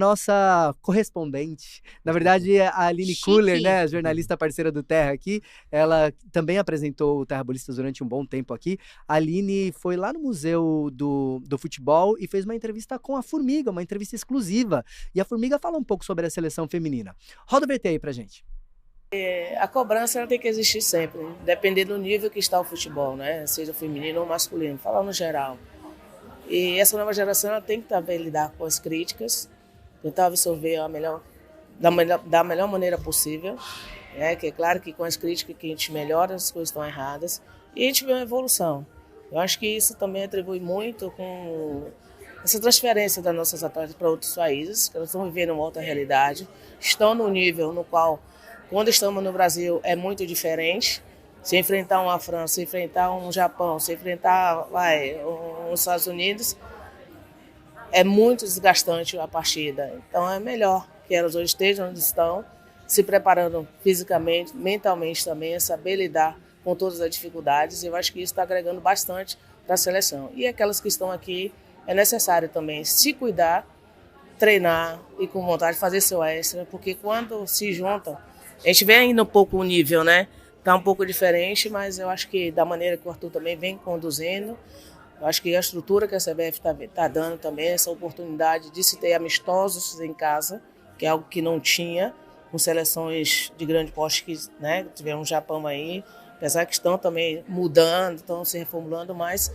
Nossa correspondente, na verdade a Aline Kuller, Chique. né, jornalista parceira do Terra aqui, ela também apresentou o Terra Bolistas durante um bom tempo aqui. A Aline foi lá no Museu do Futebol e fez uma entrevista com a Formiga, uma entrevista exclusiva. E a Formiga fala um pouco sobre a seleção feminina. Roda o VT aí pra gente. A cobrança ela tem que existir sempre, dependendo do nível que está o futebol, né? Seja feminino ou masculino, falando no geral. E essa nova geração ela tem que saber lidar com as críticas, tentar absorver da melhor maneira possível, né? Que é claro que com as críticas que a gente melhora, as coisas estão erradas, e a gente vê uma evolução. Eu acho que isso também atribui muito com essa transferência das nossas atletas para outros países, que elas estão vivendo uma outra realidade, estão no nível no qual, quando estamos no Brasil, é muito diferente. Se enfrentar uma França, se enfrentar um Japão, se enfrentar os Estados Unidos, é muito desgastante a partida. Então é melhor que elas hoje estejam onde estão, se preparando fisicamente, mentalmente também, saber lidar com todas as dificuldades. E eu acho que isso está agregando bastante para a seleção. E aquelas que estão aqui, é necessário também se cuidar, treinar e com vontade fazer seu extra, porque quando se juntam, a gente vê ainda um pouco o nível, né? Está um pouco diferente, mas eu acho que da maneira que o Arthur também vem conduzindo, eu acho que a estrutura que a CBF está dando também, essa oportunidade de se ter amistosos em casa, que é algo que não tinha, com seleções de grande porte que, né, tivemos um Japão aí, apesar que estão também mudando, estão se reformulando, mas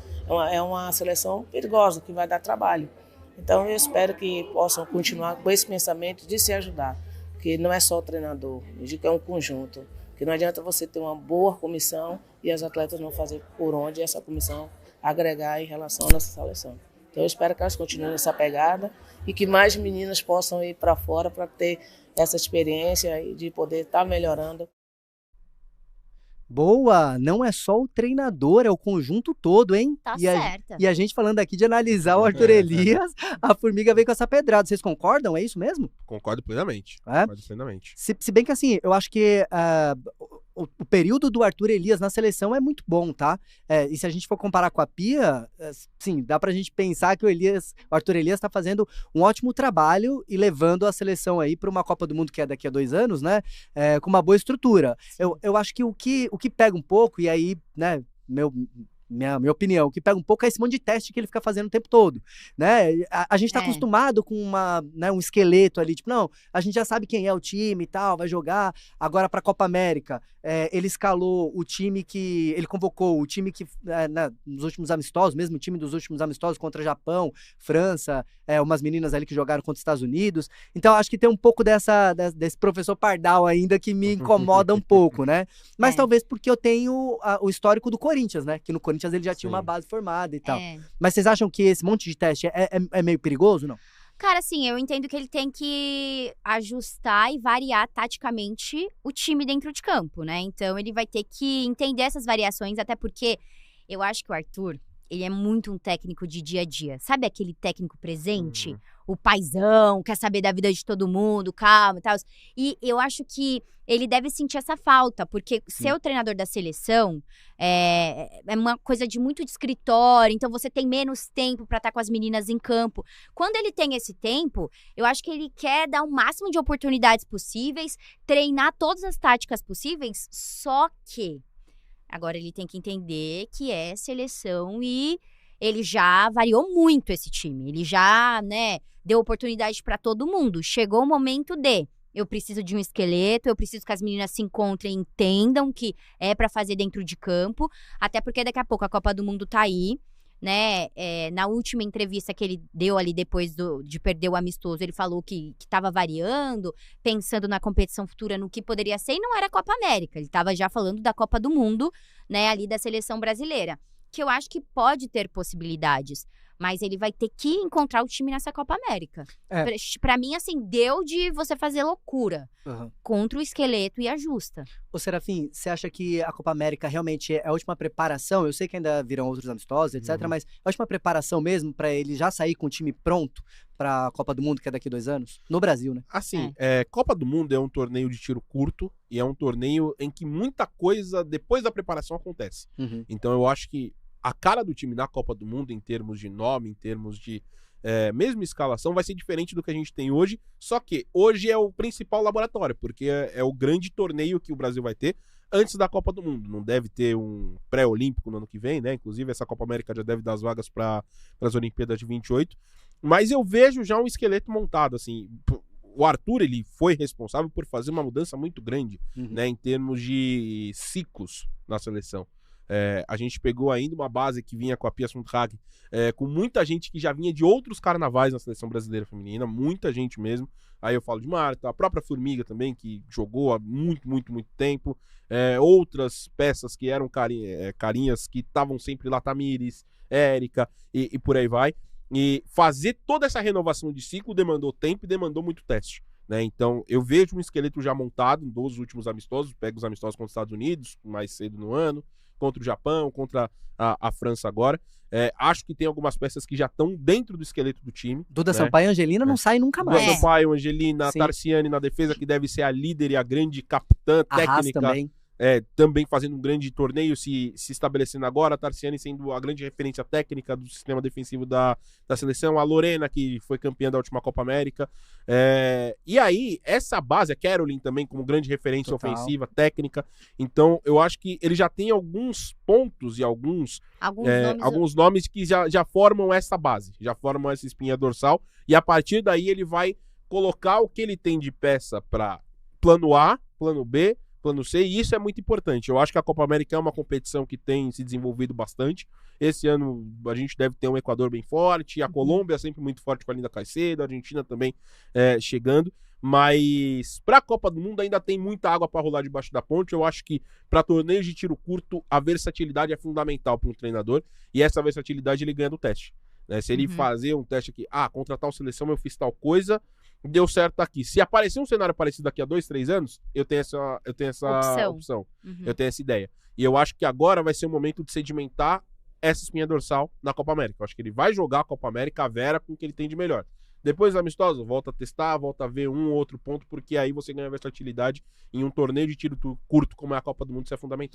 é uma seleção perigosa, que vai dar trabalho. Então eu espero que possam continuar com esse pensamento de se ajudar, que não é só o treinador, eu digo que é um conjunto. Que não adianta você ter uma boa comissão e as atletas não fazer por onde essa comissão agregar em relação à nossa seleção. Então eu espero que elas continuem nessa pegada e que mais meninas possam ir para fora para ter essa experiência e de poder estar melhorando. Boa! Não é só o treinador, é o conjunto todo, hein? Tá E a, certa. e a gente falando aqui de analisar o Arthur Elias, a Formiga veio com essa pedrada. Vocês concordam? É isso mesmo? Concordo plenamente. É? Concordo plenamente. Se bem que assim, eu acho que o período do Arthur Elias na seleção é muito bom, tá? E se a gente for comparar com a Pia, sim, dá pra gente pensar que o Arthur Elias tá fazendo um ótimo trabalho e levando a seleção aí pra uma Copa do Mundo que é daqui a 2 anos, né? Com uma boa estrutura. Eu acho que o que pega um pouco, e aí, né, minha opinião, o que pega um pouco é esse monte de teste que ele fica fazendo o tempo todo, né? A gente tá acostumado com um esqueleto ali, tipo, não, a gente já sabe quem é o time e tal, vai jogar agora pra Copa América. Ele escalou o time que... Ele convocou o time que, nos últimos amistosos, mesmo o time dos últimos amistosos contra Japão, França, umas meninas ali que jogaram contra os Estados Unidos. Então, acho que tem um pouco desse professor Pardal ainda que me incomoda um pouco, né? Mas talvez porque eu tenho o histórico do Corinthians, né? Que no Corinthians ele já tinha uma base formada e tal. Mas vocês acham que esse monte de teste é meio perigoso, não? Cara, assim, eu entendo que ele tem que ajustar e variar taticamente o time dentro de campo, né? Então ele vai ter que entender essas variações, até porque eu acho que o Arthur, ele é muito um técnico de dia a dia. Sabe aquele técnico presente? O paizão, quer saber da vida de todo mundo, calma e tal. E eu acho que ele deve sentir essa falta, porque ser o treinador da seleção é uma coisa de muito de escritório, então você tem menos tempo pra estar com as meninas em campo. Quando ele tem esse tempo, eu acho que ele quer dar o máximo de oportunidades possíveis, treinar todas as táticas possíveis, só que agora ele tem que entender que é seleção e ele já variou muito esse time. Ele já, né, deu oportunidade pra todo mundo. Chegou o momento eu preciso de um esqueleto, eu preciso que as meninas se encontrem e entendam que é pra fazer dentro de campo. Até porque daqui a pouco a Copa do Mundo tá aí, né? Na última entrevista que ele deu ali depois de perder o amistoso, ele falou que tava variando, pensando na competição futura, no que poderia ser, e não era a Copa América. Ele tava já falando da Copa do Mundo, né, ali da seleção brasileira. Que eu acho que pode ter possibilidades, mas ele vai ter que encontrar o time nessa Copa América. Pra mim, assim, deu de você fazer loucura contra o esqueleto e ajusta. Ô Serafim, você acha que a Copa América realmente é a última preparação? Eu sei que ainda virão outros amistosos, etc, mas é a última preparação mesmo pra ele já sair com o time pronto pra Copa do Mundo, que é daqui a 2 anos? No Brasil, né? Assim, Copa do Mundo é um torneio de tiro curto e é um torneio em que muita coisa depois da preparação acontece. Então eu acho que a cara do time na Copa do Mundo, em termos de nome, em termos de mesma escalação, vai ser diferente do que a gente tem hoje, só que hoje é o principal laboratório, porque é o grande torneio que o Brasil vai ter antes da Copa do Mundo. Não deve ter um pré-olímpico no ano que vem, né? Inclusive, essa Copa América já deve dar as vagas para as Olimpíadas de 28. Mas eu vejo já um esqueleto montado, assim. O Arthur, ele foi responsável por fazer uma mudança muito grande, né? Em termos de ciclos na seleção. A gente pegou ainda uma base que vinha com a Pia Sundhage, com muita gente que já vinha de outros carnavais na seleção brasileira feminina, muita gente mesmo. Aí eu falo de Marta, a própria Formiga também, que jogou há muito, muito, muito tempo. Outras peças que eram carinhas que estavam sempre lá, Tamires, Érica e por aí vai. E fazer toda essa renovação de ciclo demandou tempo e demandou muito teste. Né? Então, eu vejo um esqueleto já montado dos últimos amistosos, pego os amistosos contra os Estados Unidos, mais cedo no ano, contra o Japão, contra a França agora. Acho que tem algumas peças que já estão dentro do esqueleto do time. Duda né? Sampaio e Angelina não saem nunca mais. Duda Sampaio, Angelina, Sim. Tarciane na defesa, que deve ser a líder e a grande capitã Arras técnica. também. Também fazendo um grande torneio, se estabelecendo agora, a Tarciane sendo a grande referência técnica do sistema defensivo da seleção, a Lorena, que foi campeã da última Copa América. E aí, essa base, a Caroline também como grande referência Total. ofensiva, técnica. Então, eu acho que ele já tem alguns pontos e alguns nomes que já formam essa base, já formam essa espinha dorsal, e a partir daí ele vai colocar o que ele tem de peça para plano A, plano B, plano C, e isso é muito importante. Eu acho que a Copa América é uma competição que tem se desenvolvido bastante. Esse ano a gente deve ter um Equador bem forte, a Colômbia é sempre muito forte com a Linda Caicedo, a Argentina também chegando, mas para a Copa do Mundo ainda tem muita água para rolar debaixo da ponte. Eu acho que para torneios de tiro curto, a versatilidade é fundamental para um treinador, e essa versatilidade ele ganha do teste. Né? Se ele fazer um teste aqui, contra tal seleção eu fiz tal coisa, deu certo aqui. Se aparecer um cenário parecido daqui a 2, 3 anos, eu tenho essa opção. Eu tenho essa ideia. E eu acho que agora vai ser o momento de sedimentar essa espinha dorsal na Copa América. Eu acho que ele vai jogar a Copa América a vera com o que ele tem de melhor. Depois, amistoso, volta a testar, volta a ver um ou outro ponto, porque aí você ganha versatilidade em um torneio de tiro curto como é a Copa do Mundo, isso é fundamental.